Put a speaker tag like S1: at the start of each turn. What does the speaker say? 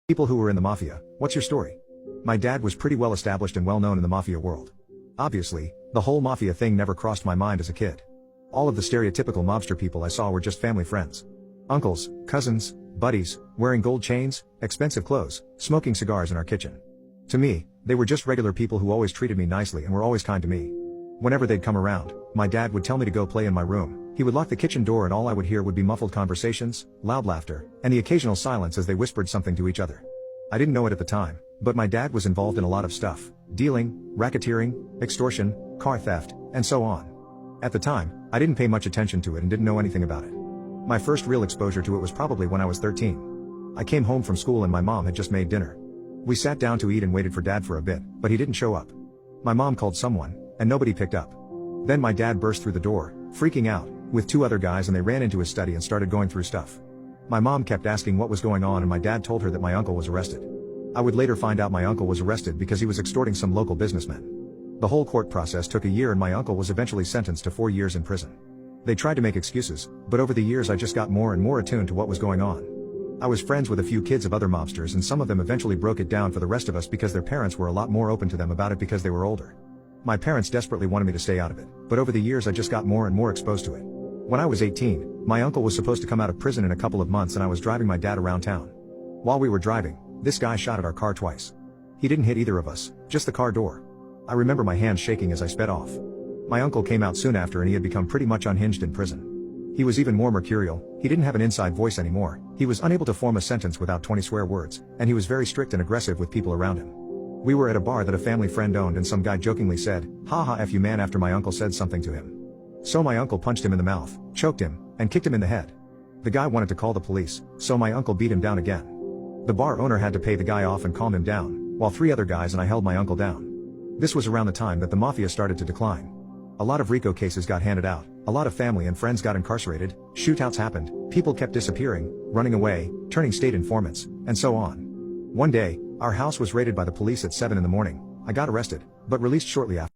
S1: People who were in the mafia, what's your story? My dad was pretty well established and well known in the mafia world. Obviously, the whole mafia thing never crossed my mind as a kid. All of the stereotypical mobster people I saw were just family friends. Uncles, cousins, buddies, wearing gold chains, expensive clothes, smoking cigars in our kitchen. To me, they were just regular people who always treated me nicely and were always kind to me. Whenever they'd come around, my dad would tell me to go play in my room. He would lock the kitchen door and all I would hear would be muffled conversations, loud laughter, and the occasional silence as they whispered something to each other. I didn't know it at the time, but my dad was involved in a lot of stuff: dealing, racketeering, extortion, car theft, and so on. At the time, I didn't pay much attention to it and didn't know anything about it. My first real exposure to it was probably when I was 13. I came home from school and my mom had just made dinner. We sat down to eat and waited for dad for a bit, but he didn't show up. My mom called someone, and nobody picked up. Then my dad burst through the door, freaking out, with two other guys, and they ran into his study and started going through stuff. My mom kept asking what was going on and my dad told her that my uncle was arrested. I would later find out my uncle was arrested because he was extorting some local businessmen. The whole court process took a year and my uncle was eventually sentenced to 4 years in prison. They tried to make excuses, but over the years I just got more and more attuned to what was going on. I was friends with a few kids of other mobsters and some of them eventually broke it down for the rest of us because their parents were a lot more open to them about it because they were older. My parents desperately wanted me to stay out of it, but over the years I just got more and more exposed to it. When I was 18, my uncle was supposed to come out of prison in a couple of months and I was driving my dad around town. While we were driving, this guy shot at our car twice. He didn't hit either of us, just the car door. I remember my hands shaking as I sped off. My uncle came out soon after and he had become pretty much unhinged in prison. He was even more mercurial, he didn't have an inside voice anymore, he was unable to form a sentence without 20 swear words, and he was very strict and aggressive with people around him. We were at a bar that a family friend owned and some guy jokingly said, "Haha F you man," after my uncle said something to him. So my uncle punched him in the mouth, choked him, and kicked him in the head. The guy wanted to call the police, so my uncle beat him down again. The bar owner had to pay the guy off and calm him down, while 3 other guys and I held my uncle down. This was around the time that the mafia started to decline. A lot of RICO cases got handed out, a lot of family and friends got incarcerated, shootouts happened, people kept disappearing, running away, turning state informants, and so on. One day, our house was raided by the police at 7 in the morning. I got arrested, but released shortly after.